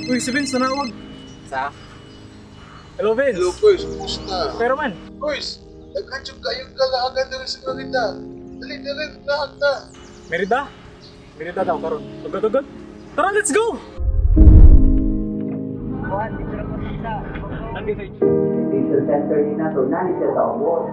Uy, si Vince nanawag. Sa? Hello, Vince. Hello, boys. Kumusta? Pero man. Boys, nagkachog kayong kalahagan na rin sa Florida. Dali na rin, lahat na. Merida? Merida daw, karon. Tugod-tugod. Tara, let's go! Diesel center ni nato nani siya sa award.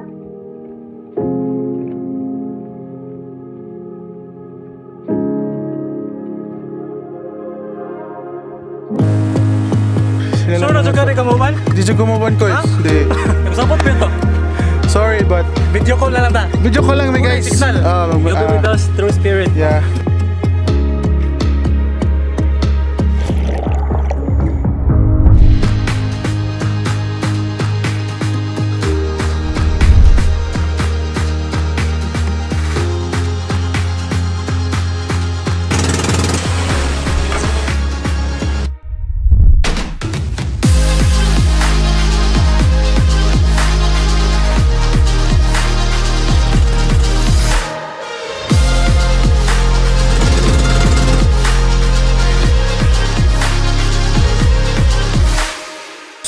Sure na ka rin kamuban? Di siya kumuban ko. Hindi. Napasapot pa ito. Sorry, but Video call na lang ta. video call lang, guys. Signal. You'll be with us through spirit. Yeah.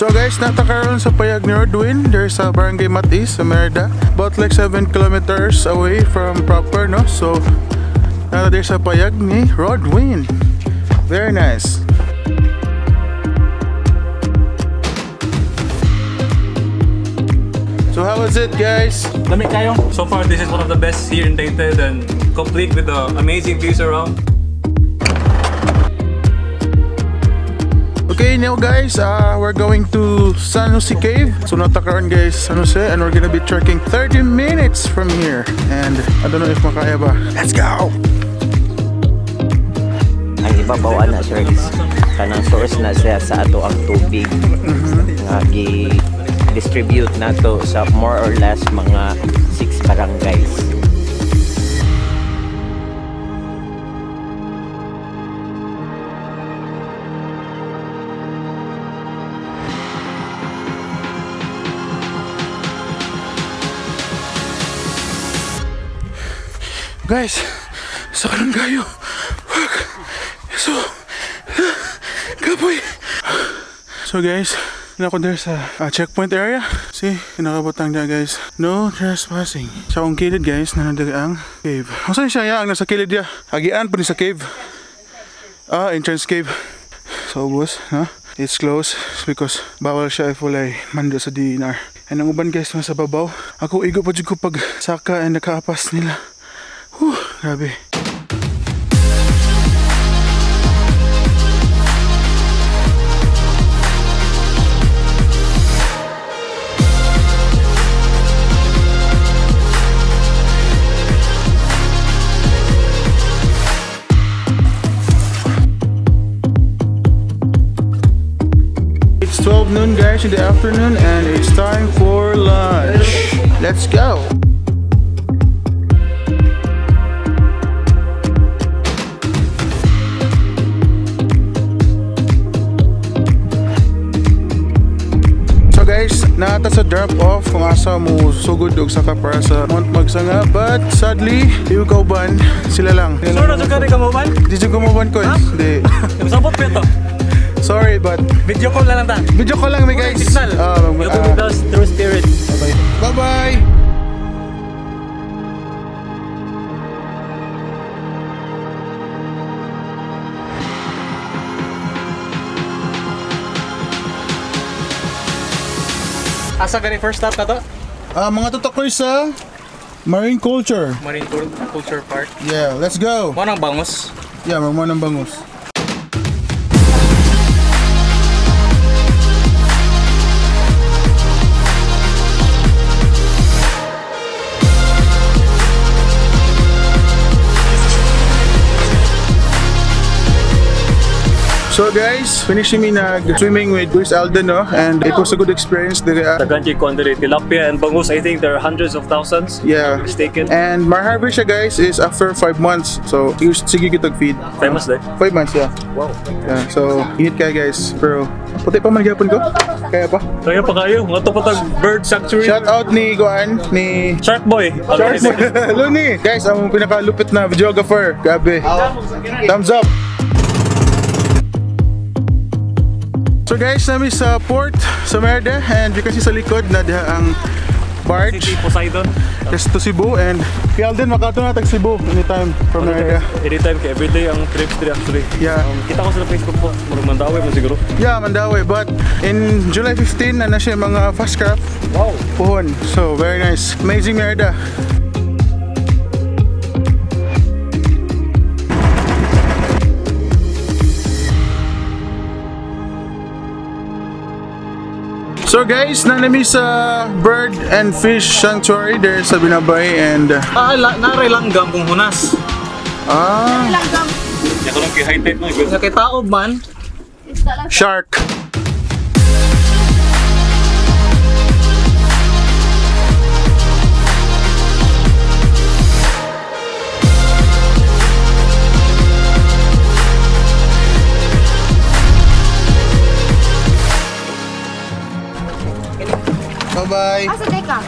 So guys, natakaroon sa payag ni Rodwin. There's a barangay Matis sa Merida, about like 7 kilometers away from proper, no? So nata there's sa payag ni Rodwin. Very nice. So how was it, guys? Lamig kayo. So far, this is one of the best here in Taytay and complete with the amazing views around. Okay, now guys, we're going to San Jose Cave. So natakaroon guys, San Jose, and we're gonna be trekking 30 minutes from here. And I don't know if makaya ba. Let's go! Ang ibabaw na sir is kanang source na siya sa ato ang tubig nga gi-distribute nato sa more or less mga 6 barangays. Guys, sa kanan kayo. Fuck. So, kapoy. So guys, ako there sa checkpoint area. See, kinakabotang niya guys. No trespassing. Sa akong kilid guys, nanadaga ang cave. Saan siya ya? Ang nasa kilid niya. Agian pa ni sa cave. Entrance cave. So boss, ha? It's closed because bawal siya if walay mando sa DNR. And ang uban guys, nasa babaw. Ako igo pa dyan ko pag saka and nakaapas nila. Whew, grabe. It's 12 noon guys in the afternoon and it's time for lunch. Let's go! Guys, naata sa drop off kung asa mo sugod og saka para sa Mount Magsanga, but sadly yung kauban sila lang. Sure na ka rin kamuban? Di siya kumuban ko. Hindi. Napasapot pa ito. Sorry, but Video call na lang ta. video call lang, guys. Signal. You'll be with us through spirit. Bye bye. Asa gani first stop na to? Mga tutok sa Marine Culture. Marine Culture Park. Yeah, let's go. Mo nang bangus. Yeah, mo nang bangus. So guys, finishing me nag-swimming with Chris Alden, no? And it was a good experience. Daghan kay kuandiri tilapia and bangus. I think there are hundreds of thousands. Yeah. If I'm mistaken. And my harvest siya guys is after 5 months. So sige kitag feed. Famous day. 5 months, yeah. Wow. Yeah, so init kaya guys. Pero puti pa man gyapon ko. Kaya pa. Kaya pa kayo. Nga to patag bird sanctuary. Shout out ni Goan, ni Shark Boy. Shark Boy. Luni. Guys, ang pinakalupit na videographer. Grabe. Thumbs up. So guys, nami sa port sa Merida and you can see sa likod na diha ang barge. City Poseidon. Yes, to Cebu and kaya din makato na tag Cebu anytime from Merida. Anytime, kaya everyday ang trips dire actually. Yeah. Kita ko sa Facebook po, murag Mandawi mo siguro. Yeah, Mandawi, but in July 15 na siya mga fast craft. Wow. Puhon. So very nice. Amazing Merida. So guys, nanami sa bird and fish sanctuary there sa Binabay and Naray langgam kung hunas. Langgam. Ya ko lang kay high tech no. Nga kay taob man. shark. Bye-bye. Asa deka?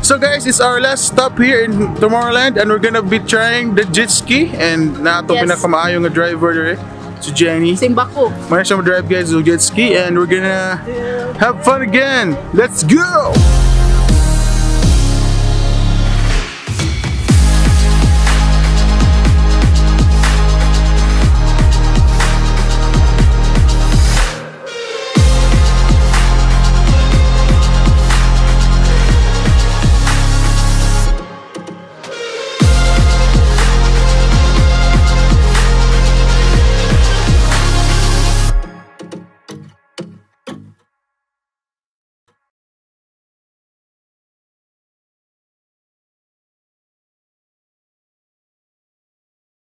So guys, it's our last stop here in Tomorrowland and we're gonna be trying the jet ski and na ito Yes. pinakamaayong nga driver dire, si Jenny. Simbako. May siya drive guys yung jet ski and we're gonna have fun again. Let's go!